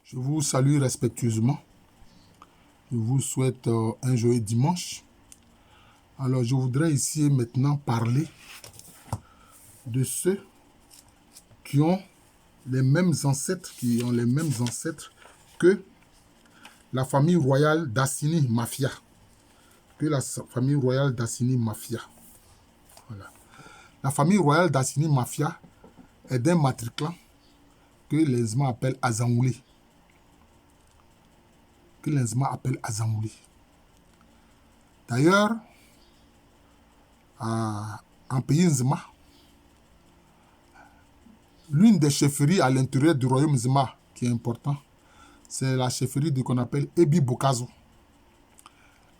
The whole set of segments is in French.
Je vous salue respectueusement. Je vous souhaite un joyeux dimanche. Alors, je voudrais ici maintenant parler de ceux qui ont les mêmes ancêtres, que la famille royale d'Assini Mafia. Voilà. La famille royale d'Assini Mafia est d'un matriclan que les Zma appellent Azangoulé. D'ailleurs, en pays Nzma, l'une des chefferies à l'intérieur du royaume Nzma qui est important, c'est la chefferie qu'on appelle Ebi Bokazo.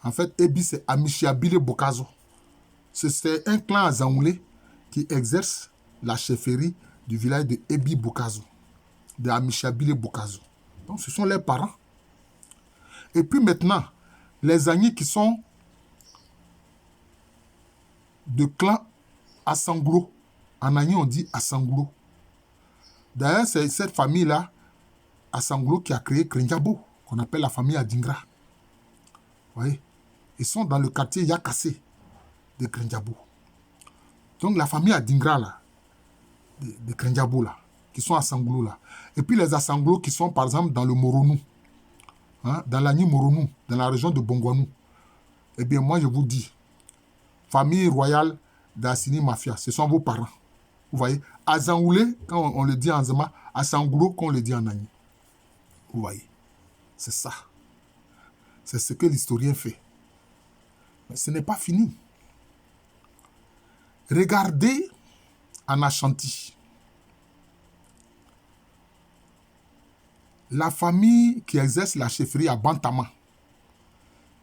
En fait, Ebi, c'est Amishiabile Bokazo. C'est un clan Azangoulé qui exerce la chefferie du village de Ebi Bokazo, de Amishiabile Bokazo. Donc, ce sont leurs parents. Et puis maintenant, les Agnis qui sont de clan Assanglo. En Agnis, on dit Assanglo. D'ailleurs, c'est cette famille-là, Assanglo, qui a créé Krenjabo, qu'on appelle la famille Adingra. Vous voyez? Ils sont dans le quartier Yakassé de Krenjabo. Donc, la famille Adingra, là, de Krenjabo, là, qui sont Assanglo, là. Et puis, les Assanglo qui sont, par exemple, dans le Moronou, dans l'Agnis Moronou, dans la région de Bongwanou. Eh bien, moi, je vous dis, famille royale d'Assini Mafia, ce sont vos parents. Vous voyez, Azangoulé, quand on le dit en Zema, Assanglo, quand on le dit en Agni. Vous voyez, c'est ça. C'est ce que l'historien fait. Mais ce n'est pas fini. Regardez en Ashanti. La famille qui exerce la chefferie à Bantama,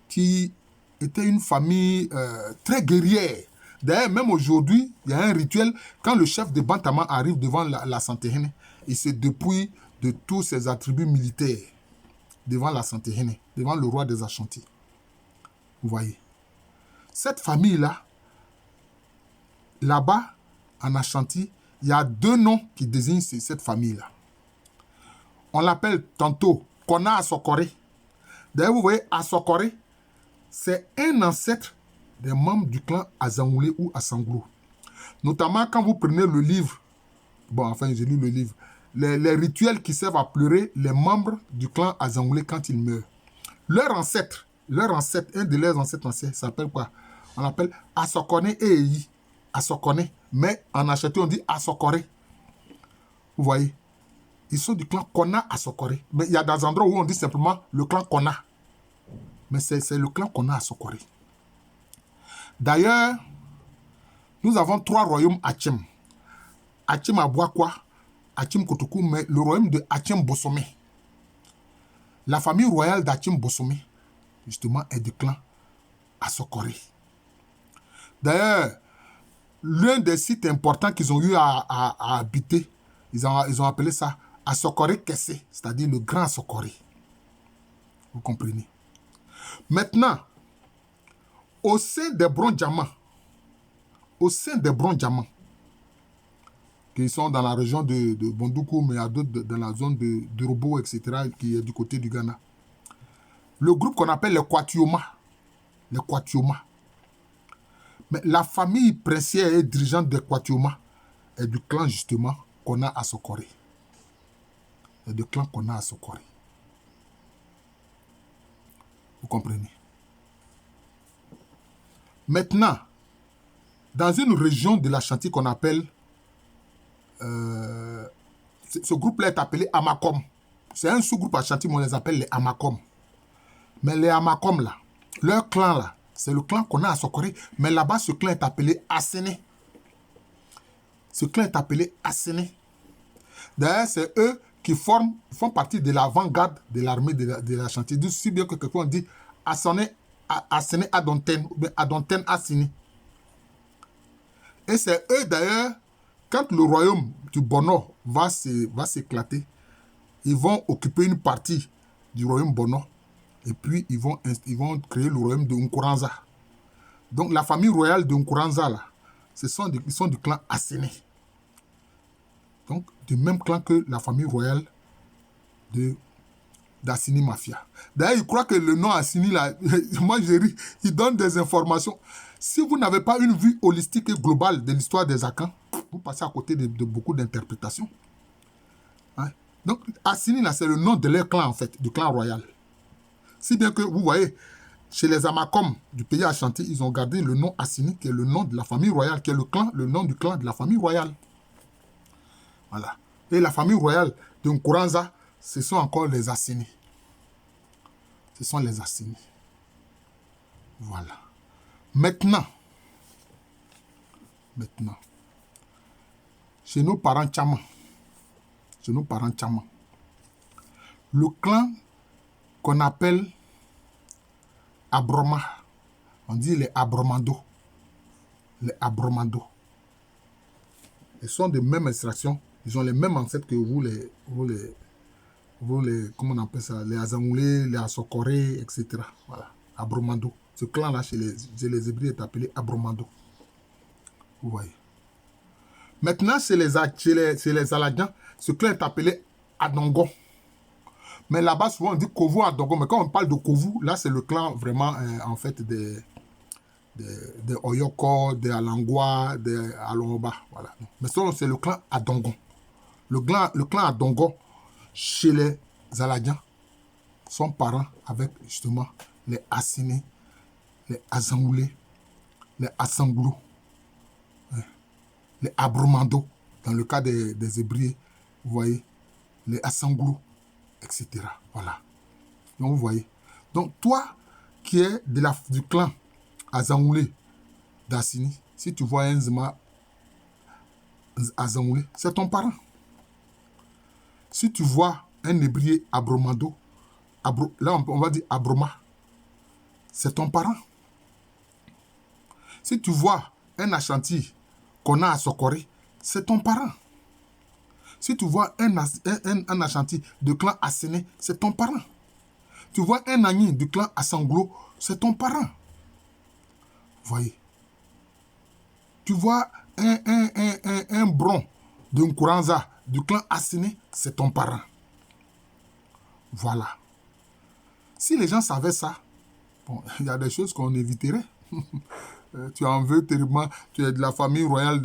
qui était une famille très guerrière. D'ailleurs, même aujourd'hui, il y a un rituel. Quand le chef de Bantama arrive devant la Santéhene, il se dépouille de tous ses attributs militaires devant la Santéhene, devant le roi des Ashanti. Vous voyez. Cette famille-là, là-bas, en Ashanti, il y a deux noms qui désignent cette famille-là. On l'appelle tantôt Kona Asokore. D'ailleurs, vous voyez, Asokore, c'est un ancêtre des membres du clan Azangoulé ou Assanglo. Notamment quand vous prenez le livre, j'ai lu le livre, les rituels qui servent à pleurer les membres du clan Azangoulé quand ils meurent. Leur ancêtre, un de leurs ancêtres s'appelle quoi? On l'appelle Asokone Eyi. Asokone. Mais en acheté, on dit Asokore. Vous voyez? Ils sont du clan Kona Asokore. Mais il y a des endroits où on dit simplement le clan Kona. Mais c'est le clan Kona Asokore. D'ailleurs, nous avons 3 royaumes Hachem. Hachem Abouakwa, Hachem Kotokou, mais le royaume de Hachem Bosomé. La famille royale d'Hachem Bosomé, justement, est du clan Asokore. D'ailleurs, l'un des sites importants qu'ils ont eu à habiter, ils ont appelé ça Asokore Kessé, c'est-à-dire le grand Asokore. Vous comprenez? Maintenant, au sein des Brondiamants, qui sont dans la région de Bondoukou, mais il y a d'autres dans la zone de Robo, etc., qui est du côté du Ghana, le groupe qu'on appelle les Kwatioma. Mais la famille princière et dirigeante des Kwatioma est du clan, justement, Kona Asokore. Vous comprenez? Maintenant, dans une région de l'Ashanti qu'on appelle, ce groupe-là est appelé Amakom. C'est un sous-groupe Ashanti, mais on les appelle les Amakom. Mais les Amakom, là, leur clan, là, c'est le clan qu'on a à Sokore. Mais là-bas, ce clan est appelé Asséné. D'ailleurs, c'est eux qui font partie de l'avant-garde de l'armée de l'Ashanti. D'où si bien que quelqu'un dit Asséné Adonten, ou bien Adonten Asséné. Et c'est eux, d'ailleurs, quand le royaume du Bono va s'éclater, ils vont occuper une partie du royaume Bono. Et puis, ils vont créer le royaume de Nkuranza. Donc, la famille royale de Nkuranza, là, ils sont du clan Asséné. Donc, du même clan que la famille royale de d'Assini Mafia. D'ailleurs, il croit que le nom Assini, là, moi je ris, il donne des informations. Si vous n'avez pas une vue holistique et globale de l'histoire des Akans, vous passez à côté de beaucoup d'interprétations. Hein? Donc, Assini, là, c'est le nom de leur clan, en fait, du clan royal. Si bien que, vous voyez, chez les Amakom du pays Ashanti, ils ont gardé le nom Assini, qui est le nom de la famille royale, qui est le nom du clan de la famille royale. Voilà. Et la famille royale de Nkuranza, ce sont encore les Assini. Ce sont les Assini. Voilà. Maintenant, chez nos parents Tchama, le clan qu'on appelle Abroma, on dit les Abromando. Les Abromando. Ils sont de même extraction. Ils ont les mêmes ancêtres que vous, comment on appelle ça, les Azangoulés, les Asokoré, etc. Voilà, Abromando. Ce clan-là, chez les Hébreux, est appelé Abromando. Vous voyez. Maintenant, chez les Aladiens, ce clan est appelé Adongo. Mais là-bas, souvent, on dit Kovu Adongo. Mais quand on parle de Kovu, là, c'est le clan vraiment, en fait, des Oyoko, des Alangwa, des Alongoba. Voilà. Mais ça, c'est le clan Adongo. Le clan Adongo, chez les Aladiens, sont parents avec, justement, les Assini, les Azangoulés, les Assangoulou, les Abromando, dans le cas des Hébreux, vous voyez, les Assangoulou, etc. Voilà. Donc, vous voyez. Donc, toi, qui es du clan Azangoulé d'Assini, si tu vois un Zema Azangoulé, c'est ton parent. Si tu vois un Hébreu Abromando, là, on va dire Abroma, c'est ton parent. Si tu vois un Ashanti qu'on a à Sokoré, c'est ton parent. Si tu vois un Ashanti du clan Asséné, c'est ton parent. Tu vois un Agni du clan Assanglo, c'est ton parent. Voyez. Tu vois un Bron de Nkuranza du clan Asséné, c'est ton parent. Voilà. Si les gens savaient ça, bon, il y a des choses qu'on éviterait. Tu en veux terriblement, tu es de la famille royale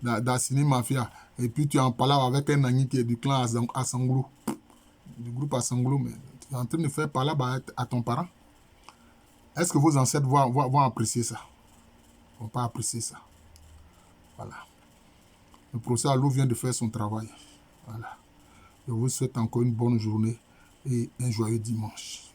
d'Assini Mafia, et puis tu en parles avec un ami qui est du clan Assanglo, du groupe Assanglo, mais tu es en train de faire parler à ton parent. Est-ce que vos ancêtres vont apprécier ça? Ils ne vont pas apprécier ça. Voilà. Le procès Allo vient de faire son travail. Voilà. Je vous souhaite encore une bonne journée et un joyeux dimanche.